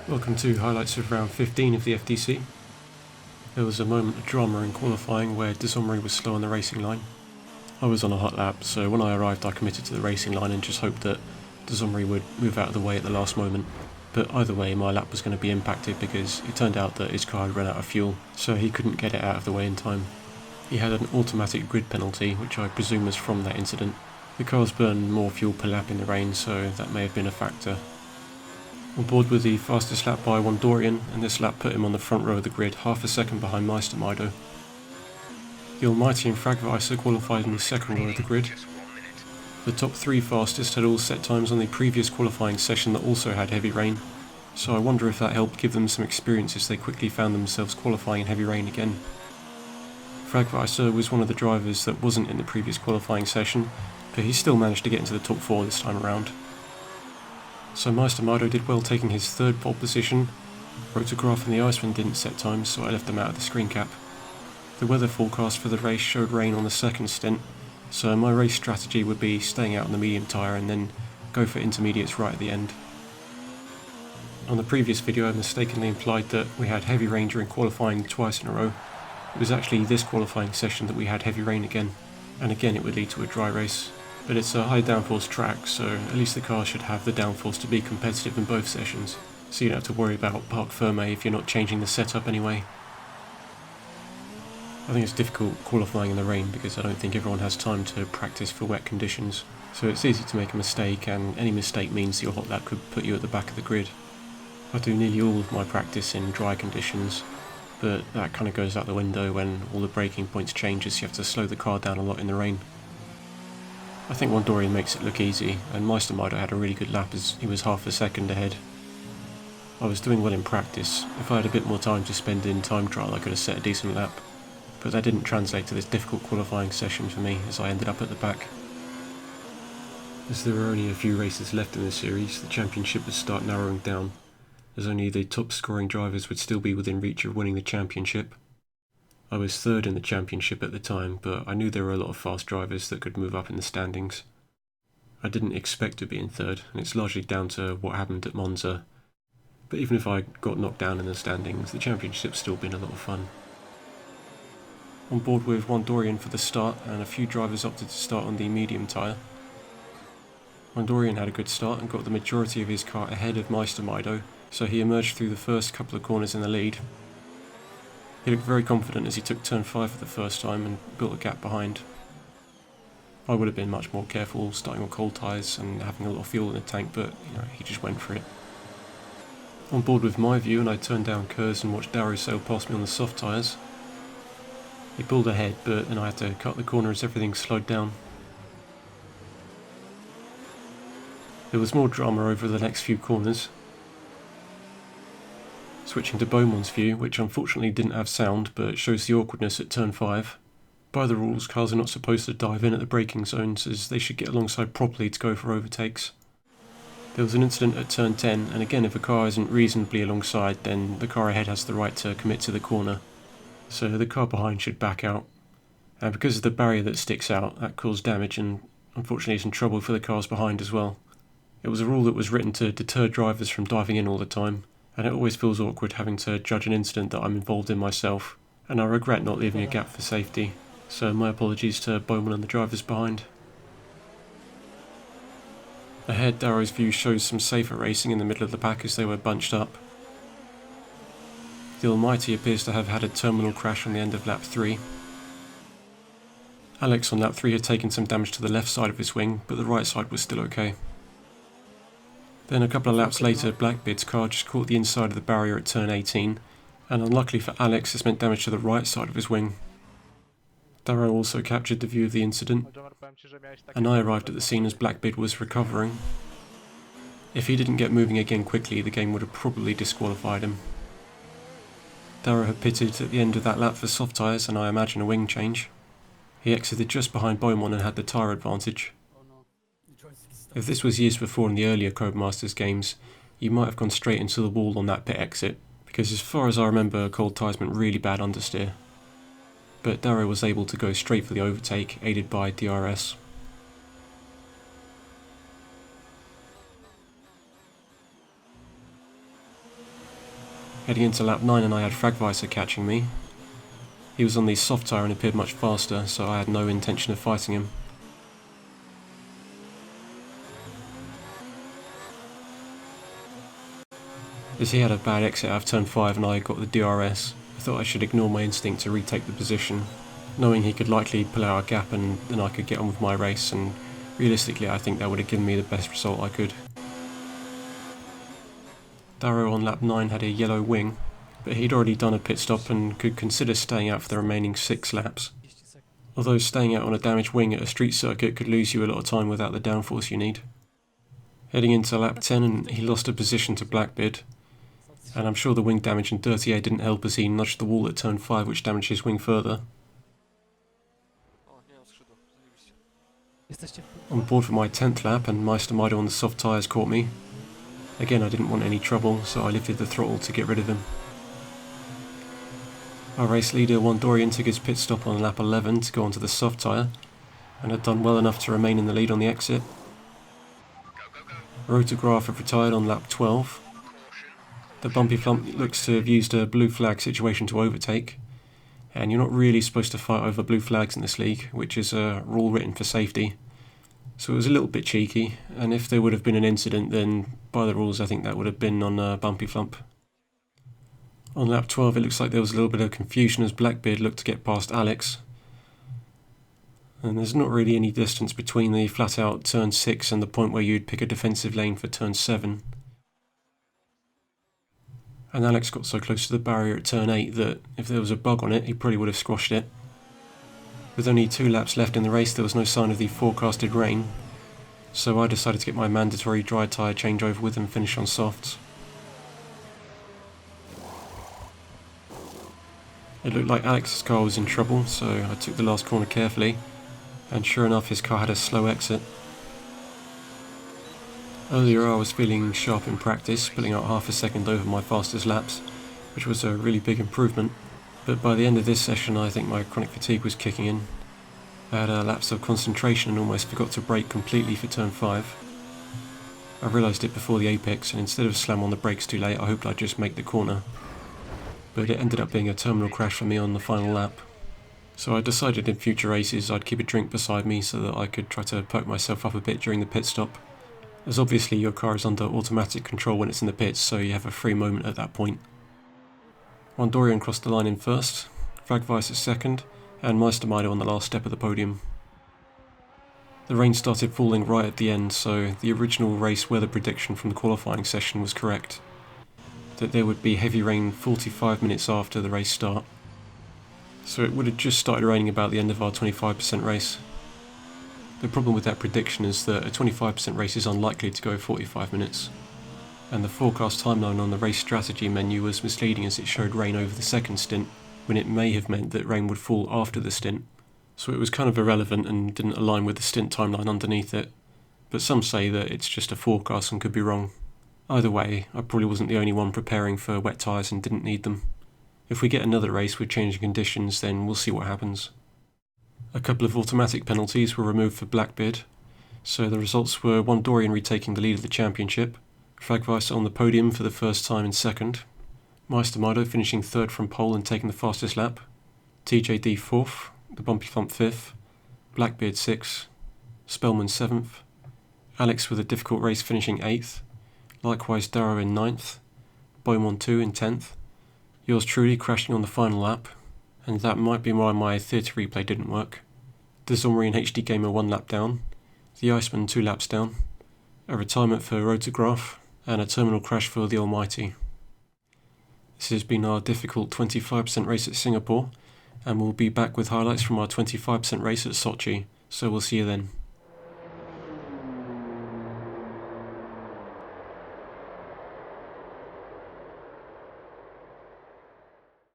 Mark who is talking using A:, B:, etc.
A: Welcome to highlights of round 15 of the FDC. There was a moment of drama in qualifying where Desomri was slow on the racing line. I was on a hot lap, so when I arrived I committed to the racing line and just hoped that Desomri would move out of the way at the last moment. But either way, my lap was going to be impacted because it turned out that his car had run out of fuel, so he couldn't get it out of the way in time. He had an automatic grid penalty, which I presume was from that incident. The cars burn more fuel per lap in the rain, so that may have been a factor. On board with the fastest lap by Wondorian, and this lap put him on the front row of the grid, half a second behind Meistermido. The Almighty and Fragweiser qualified in the second row of the grid. The top three fastest had all set times on the previous qualifying session that also had heavy rain, so I wonder if that helped give them some experience as they quickly found themselves qualifying in heavy rain again. Fragweiser was one of the drivers that wasn't in the previous qualifying session, but he still managed to get into the top four this time around. So Meistermido did well, taking his third pole position. Rotograph and the Iceman didn't set times, so I left them out of the screen cap. The weather forecast for the race showed rain on the second stint, so my race strategy would be staying out on the medium tyre and then go for intermediates right at the end. On the previous video I mistakenly implied that we had heavy rain during qualifying twice in a row. It was actually this qualifying session that we had heavy rain again, and again it would lead to a dry race. But it's a high downforce track, so at least the car should have the downforce to be competitive in both sessions, so you don't have to worry about parc fermé if you're not changing the setup anyway. I think it's difficult qualifying in the rain because I don't think everyone has time to practice for wet conditions, so it's easy to make a mistake, and any mistake means your hot lap could put you at the back of the grid. I do nearly all of my practice in dry conditions, but that kind of goes out the window when all the braking points change as you have to slow the car down a lot in the rain. I think Wondorian makes it look easy, and Meistermido had a really good lap as he was half a second ahead. I was doing well in practice. If I had a bit more time to spend in time trial I could have set a decent lap, but that didn't translate to this difficult qualifying session for me as I ended up at the back. As there were only a few races left in the series, the championship would start narrowing down, as only the top scoring drivers would still be within reach of winning the championship. I was third in the championship at the time, but I knew there were a lot of fast drivers that could move up in the standings. I didn't expect to be in third, and it's largely down to what happened at Monza. But even if I got knocked down in the standings, the championship's still been a lot of fun. On board with Wondorian for the start, and a few drivers opted to start on the medium tyre. Wondorian had a good start and got the majority of his car ahead of Meistermido, so he emerged through the first couple of corners in the lead. He looked very confident as he took turn 5 for the first time and built a gap behind. I would have been much more careful starting on cold tyres and having a lot of fuel in the tank, but he just went for it. On board with my view, and I turned down curves and watched Darrow sail past me on the soft tyres. He pulled ahead, but then I had to cut the corner as everything slowed down. There was more drama over the next few corners. Switching to Beaumont's view, which unfortunately didn't have sound but shows the awkwardness at turn 5. By the rules, cars are not supposed to dive in at the braking zones as they should get alongside properly to go for overtakes. There was an incident at turn 10, and again if a car isn't reasonably alongside then the car ahead has the right to commit to the corner, so the car behind should back out. And because of the barrier that sticks out, that caused damage and unfortunately some trouble for the cars behind as well. It was a rule that was written to deter drivers from diving in all the time, and it always feels awkward having to judge an incident that I'm involved in myself, and I regret not leaving a gap for safety, so my apologies to Bowman and the drivers behind. Ahead, Darrow's view shows some safer racing in the middle of the pack as they were bunched up. The Almighty appears to have had a terminal crash on the end of lap 3. Alex on lap 3 had taken some damage to the left side of his wing, but the right side was still okay. Then a couple of laps later, Blackbeard's car just caught the inside of the barrier at turn 18, and unluckily for Alex this meant damage to the right side of his wing. Darrow also captured the view of the incident, and I arrived at the scene as Blackbeard was recovering. If he didn't get moving again quickly, the game would have probably disqualified him. Darrow had pitted at the end of that lap for soft tyres and I imagine a wing change. He exited just behind Beaumont and had the tyre advantage. If this was years before in the earlier Codemasters games, you might have gone straight into the wall on that pit exit, because as far as I remember, cold tyres meant really bad understeer. But Darrow was able to go straight for the overtake, aided by DRS. Heading into lap 9 and I had Fragweiser catching me. He was on the soft tyre and appeared much faster, so I had no intention of fighting him. As he had a bad exit out of turn 5 and I got the DRS, I thought I should ignore my instinct to retake the position, knowing he could likely pull out a gap and then I could get on with my race, and realistically I think that would have given me the best result I could. Darrow on lap 9 had a yellow wing, but he'd already done a pit stop and could consider staying out for the remaining 6 laps. Although staying out on a damaged wing at a street circuit could lose you a lot of time without the downforce you need. Heading into lap 10 and he lost a position to Blackbeard, and I'm sure the wing damage in dirty air didn't help as he nudged the wall at turn 5 which damaged his wing further. On board for my 10th lap and Meister on the soft tyres caught me. Again, I didn't want any trouble, so I lifted the throttle to get rid of him. Our race leader Wandorian took his pit stop on lap 11 to go onto the soft tyre, and had done well enough to remain in the lead on the exit. Rotograph had retired on lap 12. The bumpy flump looks to have used a blue flag situation to overtake, and you're not really supposed to fight over blue flags in this league, which is a rule written for safety. So it was a little bit cheeky, and if there would have been an incident, then by the rules I think that would have been on a bumpy flump. On lap 12 it looks like there was a little bit of confusion as Blackbeard looked to get past Alex. And there's not really any distance between the flat out turn 6 and the point where you'd pick a defensive lane for turn 7. And Alex got so close to the barrier at turn 8 that if there was a bug on it he probably would have squashed it. With only 2 laps left in the race there was no sign of the forecasted rain, so I decided to get my mandatory dry tyre changeover with and finish on softs. It looked like Alex's car was in trouble, so I took the last corner carefully, and sure enough his car had a slow exit. Earlier I was feeling sharp in practice, pulling out half a second over my fastest laps, which was a really big improvement. But by the end of this session I think my chronic fatigue was kicking in. I had a lapse of concentration and almost forgot to brake completely for turn 5. I realised it before the apex, and instead of slam on the brakes too late I hoped I'd just make the corner. But it ended up being a terminal crash for me on the final lap. So I decided in future races I'd keep a drink beside me so that I could try to perk myself up a bit during the pit stop, as obviously your car is under automatic control when it's in the pits, so you have a free moment at that point. Wandorian crossed the line in first, Fragweiser second, and Meister on the last step of the podium. The rain started falling right at the end, so the original race weather prediction from the qualifying session was correct, that there would be heavy rain 45 minutes after the race start. So it would have just started raining about the end of our 25% race. The problem with that prediction is that a 25% race is unlikely to go 45 minutes. And the forecast timeline on the race strategy menu was misleading as it showed rain over the second stint, when it may have meant that rain would fall after the stint. So it was kind of irrelevant and didn't align with the stint timeline underneath it, but some say that it's just a forecast and could be wrong. Either way, I probably wasn't the only one preparing for wet tyres and didn't need them. If we get another race with changing conditions, then we'll see what happens. A couple of automatic penalties were removed for Blackbeard, so the results were Wandorian retaking the lead of the championship, Fragweiser on the podium for the first time in second, Meister finishing third from pole and taking the fastest lap, TJD fourth, the bumpy flump fifth, Blackbeard sixth, Spellman seventh, Alex with a difficult race finishing eighth, likewise Darrow in ninth, Beaumont 2 in 10th, yours truly crashing on the final lap, and that might be why my theatre replay didn't work. Dezomri and HD Gamer 1 lap down, the Iceman 2 laps down, a retirement for Rotograph, and a terminal crash for the Almighty. This has been our difficult 25% race at Singapore, and we'll be back with highlights from our 25% race at Sochi, so we'll see you then.